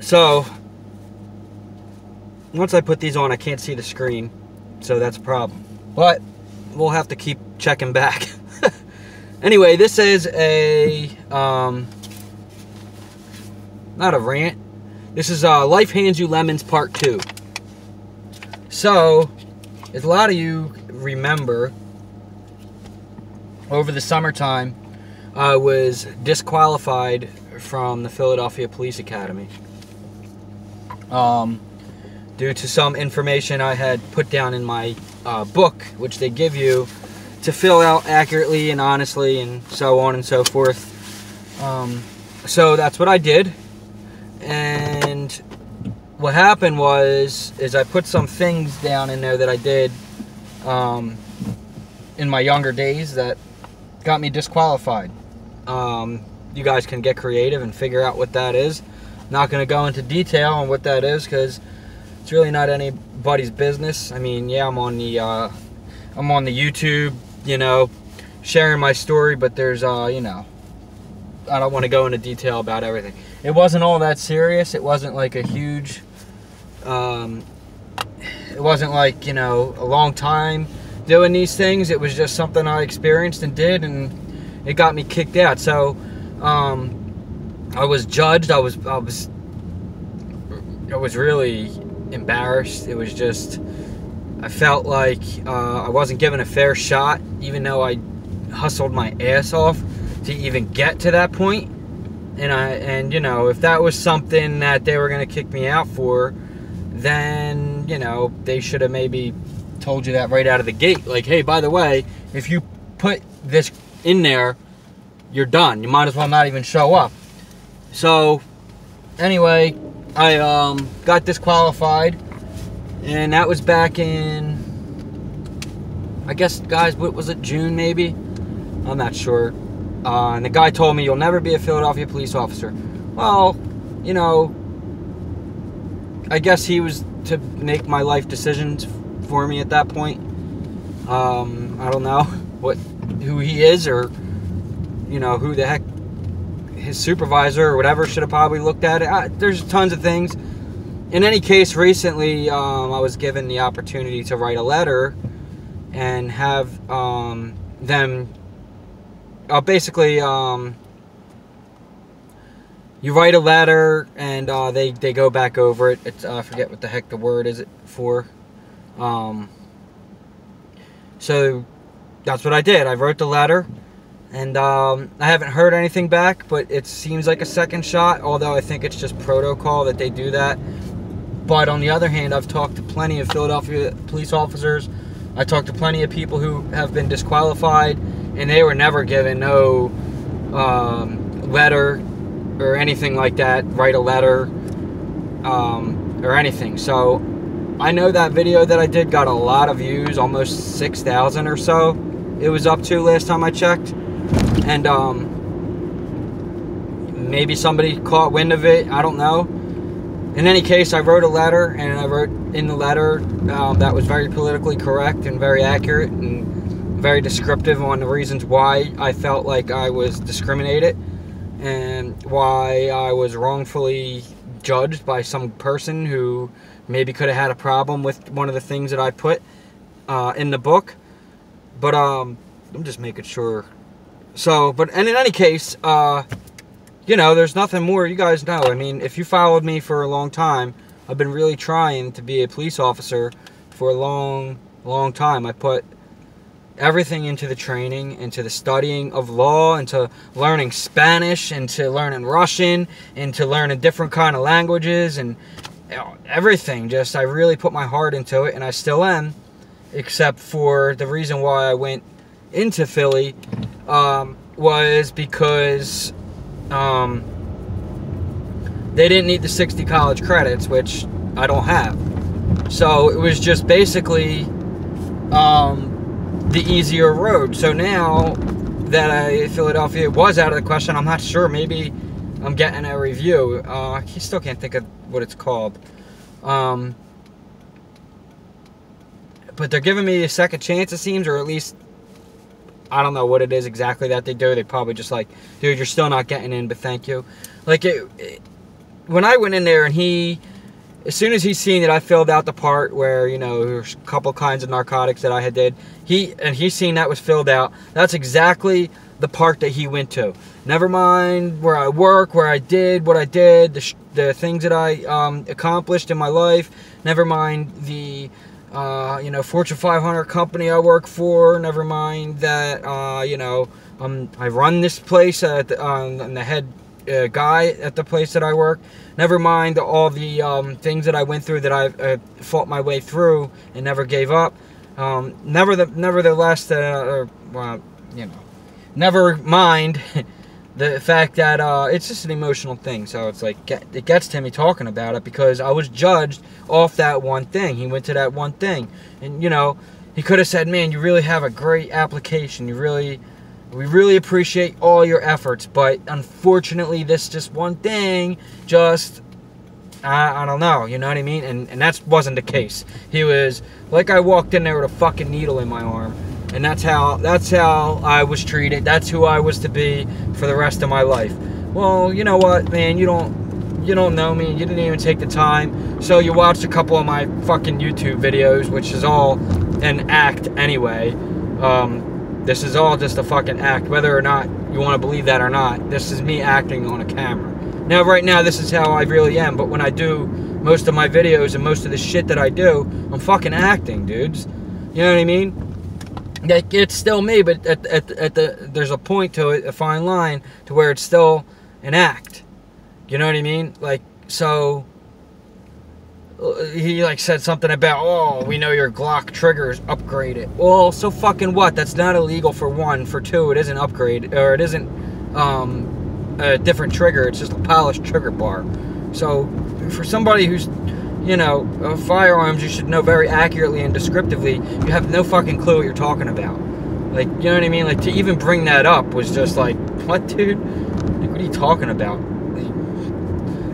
So once I put these on, I can't see the screen, so that's a problem. But we'll have to keep checking back. Anyway, this is a not a rant. This is Life Hands You Lemons Part 2. So, as a lot of you remember, over the summertime, I was disqualified from the Philadelphia Police Academy due to some information I had put down in my book, which they give you to fill out accurately and honestly and so on and so forth. So that's what I did. And what happened is I put some things down in there that I did in my younger days that got me disqualified. You guys can get creative and figure out what that is. Not going to go into detail on what that is because it's really not anybody's business. I mean, yeah, I'm on the YouTube, you know, sharing my story, but there's you know, I don't want to go into detail about everything. It wasn't all that serious. It wasn't like a huge, it wasn't like, you know, a long time doing these things. It was just something I experienced and did, and it got me kicked out. So, I was judged. I was really embarrassed. It was just, I felt like I wasn't given a fair shot, even though I hustled my ass off to even get to that point. And you know, if that was something that they were going to kick me out for, then, you know, they should have maybe told you that right out of the gate. Like, hey, by the way, if you put this in there, you're done. You might as well not even show up. So, anyway, I got disqualified, and that was back in, I guess, guys, what was it, June maybe? I'm not sure. And the guy told me, you'll never be a Philadelphia police officer. Well, you know, I guess he was to make my life decisions for me at that point. I don't know who he is, or, you know, who the heck his supervisor or whatever should have probably looked at it. There's tons of things. In any case, recently I was given the opportunity to write a letter and have them basically you write a letter and they go back over it. It's I forget what the heck the word is it for. So that's what I did. I wrote the letter, and I haven't heard anything back, but it seems like a second shot, although I think it's just protocol that they do that. But on the other hand, I've talked to plenty of Philadelphia police officers. I talked to plenty of people who have been disqualified, and they were never given no letter or anything like that, write a letter or anything. So I know that video that I did got a lot of views, almost 6,000 or so it was up to last time I checked. And maybe somebody caught wind of it, I don't know. In any case, I wrote a letter, and I wrote in the letter that was very politically correct and very accurate and very descriptive on the reasons why I felt like I was discriminated and why I was wrongfully judged by some person who maybe could have had a problem with one of the things that I put in the book. But I'm just making sure. So, and in any case, you know, there's nothing more. You guys know. I mean, if you followed me for a long time, I've been really trying to be a police officer for a long, long time. I put everything into the training, into the studying of law, into learning Spanish, into learning Russian, into learning different kind of languages, and you know, everything. Just, I really put my heart into it, and I still am, except for the reason why I went into Philly was because they didn't need the 60 college credits, which I don't have. So it was just basically the easier road. So now that Philadelphia was out of the question, I'm not sure. Maybe I'm getting a review. I still can't think of what it's called. But they're giving me a second chance, it seems, or at least I don't know what it is exactly that they do. They probably just like, dude, you're still not getting in, but thank you. Like, when I went in there and as soon as he seen that I filled out the part where, you know, there's a couple kinds of narcotics that I had did, he seen that was filled out. That's exactly the part that he went to. Never mind where I work, where I did, what I did, the things that I accomplished in my life. Never mind the, you know, Fortune 500 company I work for. Never mind that, you know, I run this place, I'm the head guy at the place that I work. Never mind all the things that I went through that I fought my way through and never gave up. Nevertheless, well, you know, never mind the fact that it's just an emotional thing. So it's like, it gets to me talking about it because I was judged off that one thing. He went to that one thing, and you know, he could have said, "Man, you really have a great application. We really appreciate all your efforts, but unfortunately, this just one thing, just, I don't know, you know what I mean?" And that wasn't the case. He was, like, I walked in there with a fucking needle in my arm, and that's how I was treated. That's who I was to be for the rest of my life. Well, you know what, man, you don't know me, you didn't even take the time, so you watched a couple of my fucking YouTube videos, which is all an act anyway. This is all just a fucking act, whether or not you want to believe that or not. This is me acting on a camera. Now, right now, this is how I really am, but when I do most of my videos and most of the shit that I do, I'm fucking acting, dudes. You know what I mean? Like, it's still me, but there's a point to it, a fine line, to where it's still an act. You know what I mean? Like, so he like said something about, oh, we know your Glock trigger is upgraded. Well, so fucking what? That's not illegal, for one. For two, it isn't upgraded, or it isn't a different trigger. It's just a polished trigger bar. So for somebody who's, you know, firearms, you should know very accurately and descriptively. You have no fucking clue what you're talking about. Like, you know what I mean? Like, to even bring that up was just like, what, dude? Like, what are you talking about?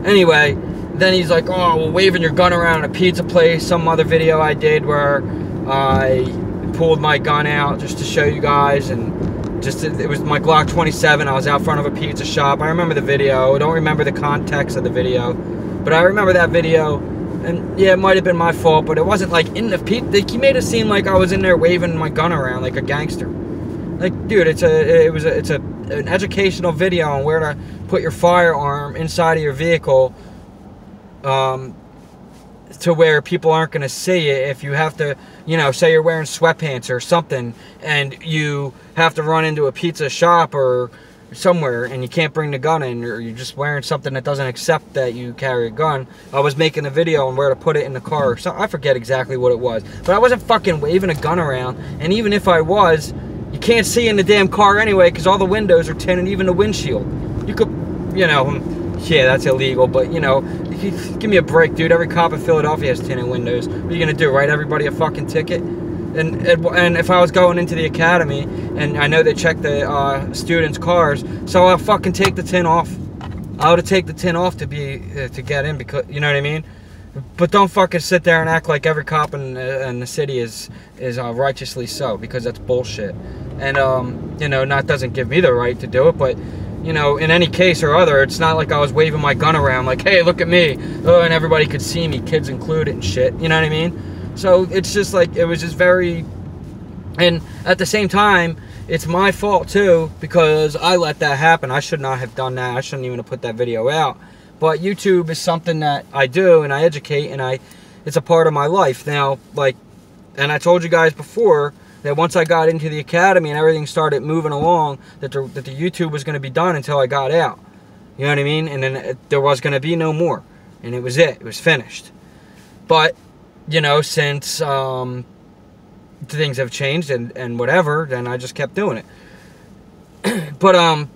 Anyway, then he's like, oh, well, waving your gun around at a pizza place. Some other video I did where I pulled my gun out just to show you guys, and just, it was my Glock 27. I was out front of a pizza shop. I remember the video. I don't remember the context of the video, but I remember that video. And yeah, it might have been my fault, but it wasn't like in the pizza. He made it seem like I was in there waving my gun around like a gangster. Like, dude, it's an educational video on where to put your firearm inside of your vehicle, to where people aren't going to see it. If you have to, you know, say you're wearing sweatpants or something, and you have to run into a pizza shop or somewhere, and you can't bring the gun in, or you're just wearing something that doesn't accept that you carry a gun. I was making a video on where to put it in the car. So I forget exactly what it was, but I wasn't fucking waving a gun around. And even if I was, you can't see in the damn car anyway, because all the windows are tinted, even the windshield. You could, you know, yeah, that's illegal, but, you know, give me a break, dude. Every cop in Philadelphia has tinted windows. What are you gonna do, write everybody a fucking ticket? And if I was going into the academy, and I know they check the students' cars, so I'll fucking take the tint off. I would take the tint off to get in, because, you know what I mean? But don't fucking sit there and act like every cop in the city is righteously so, because that's bullshit. And you know, that doesn't give me the right to do it, but, you know, in any case or other, it's not like I was waving my gun around like, hey, look at me, oh, and everybody could see me, kids included and shit, you know what I mean? So it's just like, it was just very, and at the same time, it's my fault too, because I let that happen. I should not have done that. I shouldn't even have put that video out. But YouTube is something that I do, and I educate, and it's a part of my life. Now, like, and I told you guys before that once I got into the academy and everything started moving along, that the YouTube was going to be done until I got out. You know what I mean? And then there was going to be no more. And it was it. It was finished. But, you know, since things have changed and whatever, then I just kept doing it. But,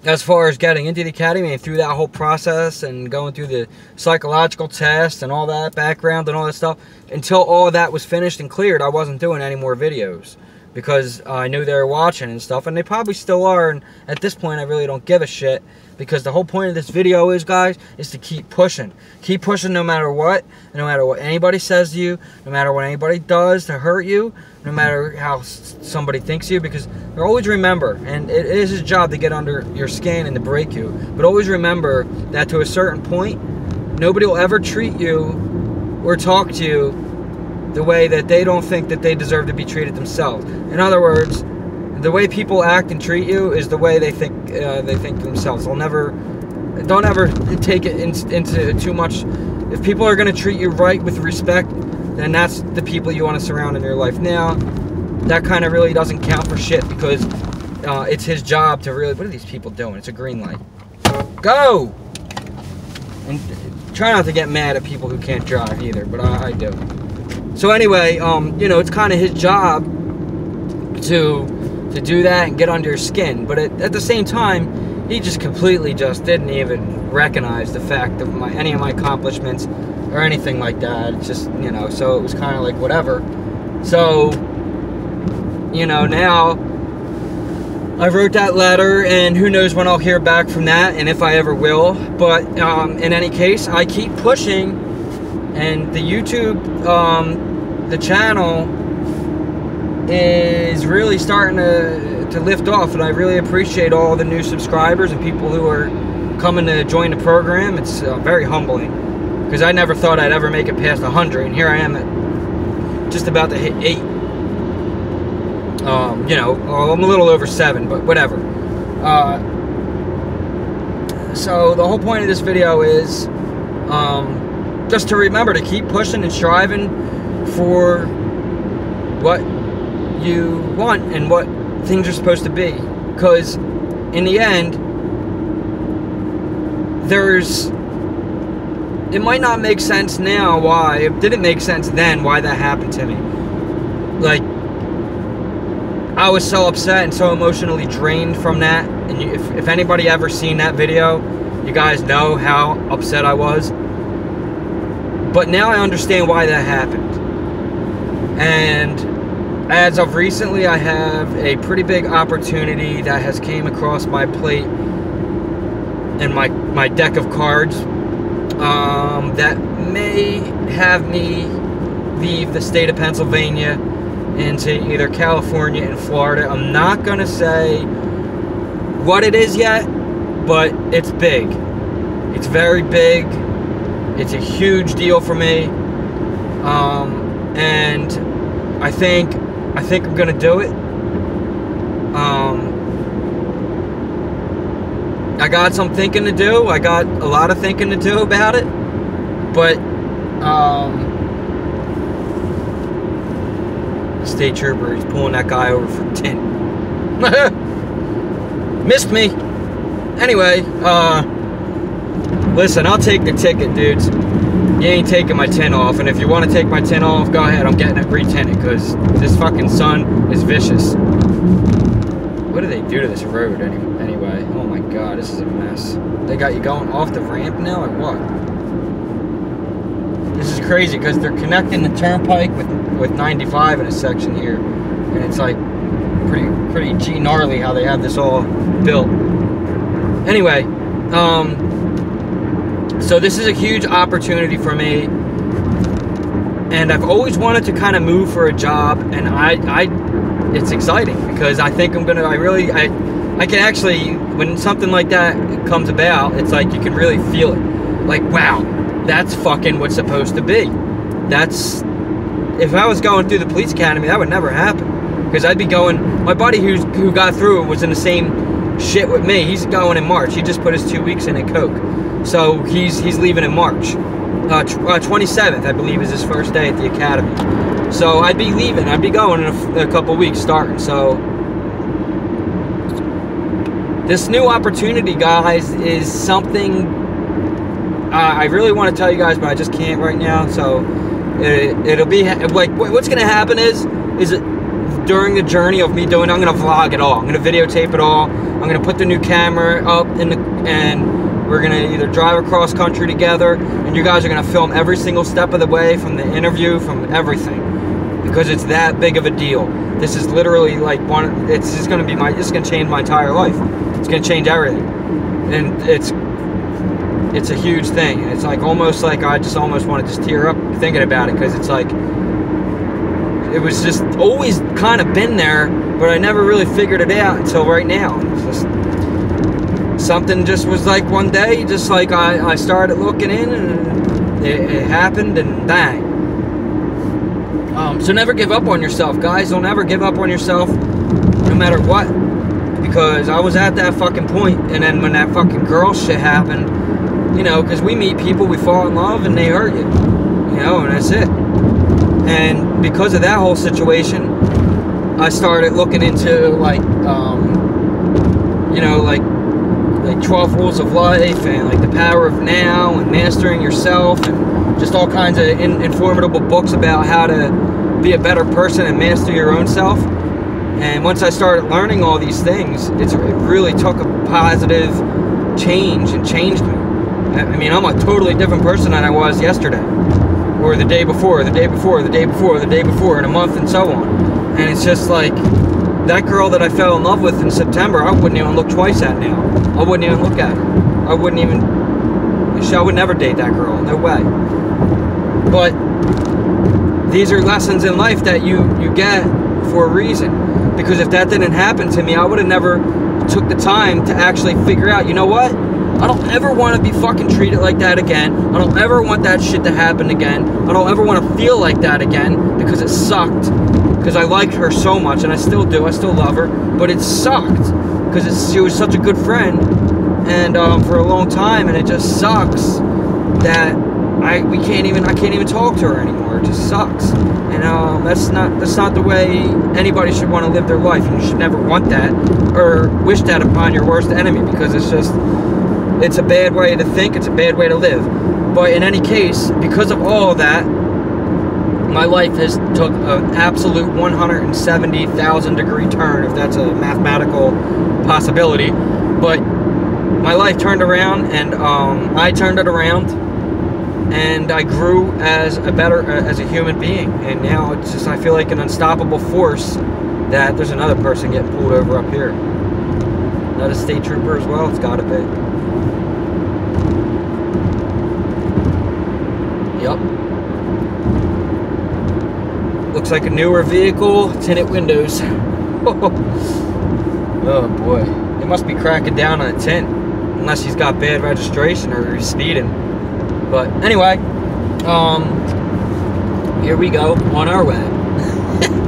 as far as getting into the academy and through that whole process and going through the psychological test and all that background and all that stuff, until all of that was finished and cleared, I wasn't doing any more videos. because I knew they were watching and stuff, and they probably still are, and at this point I really don't give a shit, because the whole point of this video is, guys, is to keep pushing. Keep pushing no matter what anybody says to you, no matter what anybody does to hurt you, no matter how somebody thinks of you, because always remember, and it is his job to get under your skin and to break you, but always remember that to a certain point, nobody will ever treat you or talk to you the way that they don't think that they deserve to be treated themselves. In other words, the way people act and treat you is the way they think themselves. Don't ever take it into too much. If people are going to treat you right with respect, then that's the people you want to surround in your life. Now, that kind of really doesn't count for shit, because it's his job to really... What are these people doing? It's a green light. Go! And try not to get mad at people who can't drive either, but I do. So anyway, you know, it's kind of his job to do that and get under your skin. But at the same time, he just completely just didn't even recognize the fact of any of my accomplishments or anything like that. It's just, you know, so it was kind of like whatever. So, you know, now I wrote that letter, and who knows when I'll hear back from that, and if I ever will. But in any case, I keep pushing, and the YouTube, the channel is really starting to lift off, and I really appreciate all the new subscribers and people who are coming to join the program. It's very humbling, because I never thought I'd ever make it past 100, and here I am at just about to hit 8. You know, I'm a little over 7, but whatever. So the whole point of this video is just to remember to keep pushing and striving for what you want and what things are supposed to be, because in the end, it might not make sense now why it didn't make sense then, why that happened to me. Like, I was so upset and so emotionally drained from that, and if anybody ever seen that video, you guys know how upset I was. But now I understand why that happened. And as of recently, I have a pretty big opportunity that has came across my plate and my deck of cards that may have me leave the state of Pennsylvania into either California and Florida. I'm not going to say what it is yet, but it's big. It's very big. It's a huge deal for me. And I think I'm going to do it. I got some thinking to do. I got a lot of thinking to do about it. But the state trooper, he's pulling that guy over for tint. Missed me. Anyway, listen, I'll take the ticket, dudes. You ain't taking my tint off, and if you want to take my tint off, go ahead. I'm getting it re-tinted, because this fucking sun is vicious. What do they do to this road anyway? Oh my god, this is a mess. They got you going off the ramp now, or what? This is crazy, because they're connecting the turnpike with 95 in a section here, and it's like pretty gnarly how they have this all built. Anyway, so this is a huge opportunity for me, and I've always wanted to kind of move for a job, and it's exciting, because I think I can actually, when something like that comes about, it's like you can really feel it. Like, wow, that's fucking what's supposed to be. If I was going through the police academy, that would never happen, because I'd be going, my buddy who got through was in the same shit with me. He's going in March. He just put his 2 weeks in at Coke. So he's leaving in March. 27th, I believe, is his first day at the academy. So I'd be leaving. I'd be going in a couple weeks starting. So this new opportunity, guys, is something I really want to tell you guys, but I just can't right now. So it'll be like, what's going to happen is during the journey of me doing it, I'm going to vlog it all. I'm going to videotape it all. I'm going to put the new camera up and we're going to either drive across country together, and you guys are going to film every single step of the way, from the interview, from everything. because it's that big of a deal. This is literally like it's just gonna be it's gonna change my entire life. It's gonna change everything, and it's a huge thing. And it's like almost like I just almost want to just tear up thinking about it, because it's like it was just always kind of been there, but I never really figured it out until right now. It's just something just was like one day, just like I started looking in, and it happened, and bang. So never give up on yourself, guys. Don't ever give up on yourself, no matter what. Because I was at that fucking point, and then when that fucking girl shit happened, you know, because we meet people, we fall in love, and they hurt you. You know, and that's it. And because of that whole situation, I started looking into, like, you know, like 12 Rules of Life, and like The Power of Now, and Mastering Yourself, and just all kinds of informative books about how to be a better person and master your own self. And once I started learning all these things, it really took a positive change and changed me. I mean, I'm a totally different person than I was yesterday, or the day before, the day before, the day before, the day before, in a month, and so on. And it's just like, that girl that I fell in love with in September, I wouldn't even look twice at now. I wouldn't even look at her. I would never date that girl, no way. But these are lessons in life that you get for a reason. Because if that didn't happen to me, I would have never took the time to actually figure out, you know what? I don't ever want to be fucking treated like that again. I don't ever want that shit to happen again. I don't ever want to feel like that again, because it sucked. Because I liked her so much, and I still do. I still love her. But it sucked, because she was such a good friend, and for a long time, and it just sucks that I can't even talk to her anymore. It just sucks. And that's not the way anybody should want to live their life. And you should never want that or wish that upon your worst enemy, because it's a bad way to think, it's a bad way to live. But in any case, because of all of that, my life has took an absolute 170,000 degree turn, if that's a mathematical possibility. But my life turned around, and I turned it around, and I grew as a human being. And now it's just, I feel like an unstoppable force. That there's another person getting pulled over up here. Another state trooper as well. It's got to be. Yep. Looks like a newer vehicle, tinted windows. Oh boy, they must be cracking down on a tint, unless he's got bad registration or he's speeding. But anyway, here we go on our way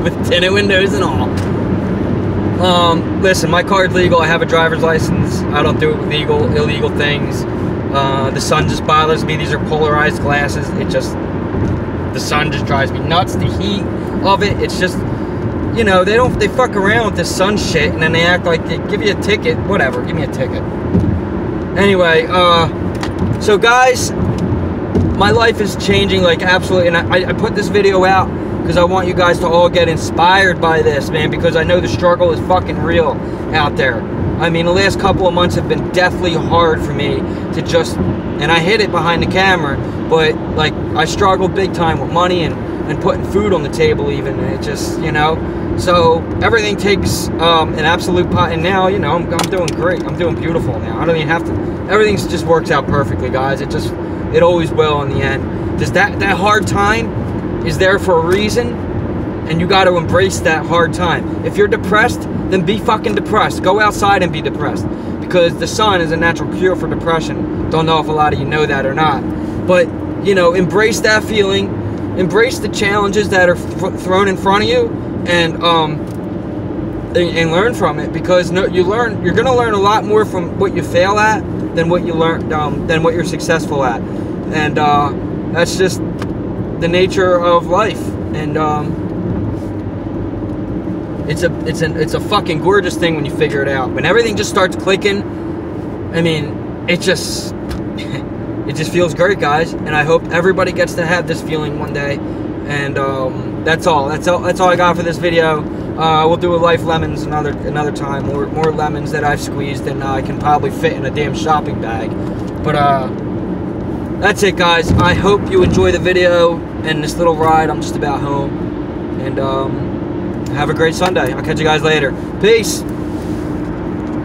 with tinted windows and all. Listen, my car's legal. I have a driver's license. I don't do illegal things. The sun just bothers me. These are polarized glasses. The sun just drives me nuts. The heat of it, it's just, you know, they fuck around with this sun shit, and then they act like they give you a ticket. Whatever, give me a ticket. Anyway, so guys, my life is changing, like, absolutely, and I put this video out because I want you guys to all get inspired by this, man, because I know the struggle is fucking real out there. I mean, the last couple of months have been deathly hard for me to just, and I hid it behind the camera, but, like, I struggled big time with money and putting food on the table even, and it just, you know, so everything takes an absolute pot, and now, you know, I'm doing great. I'm doing beautiful now. I don't even have to, everything just works out perfectly, guys. It always will in the end. Just that hard time is there for a reason, and you got to embrace that hard time. If you're depressed, then be fucking depressed. Go outside and be depressed, because the sun is a natural cure for depression. Don't know if a lot of you know that or not, but, you know, embrace that feeling, embrace the challenges that are thrown in front of you, and learn from it, because you're gonna learn a lot more from what you fail at than what you learn than what you're successful at, and that's just the nature of life. And it's a fucking gorgeous thing when you figure it out. When everything just starts clicking, I mean, it just feels great, guys. And I hope everybody gets to have this feeling one day. And that's all I got for this video. We'll do a Life Lemons another time. More lemons that I've squeezed than I can probably fit in a damn shopping bag. But that's it, guys. I hope you enjoy the video and this little ride. I'm just about home. And have a great Sunday. I'll catch you guys later. Peace.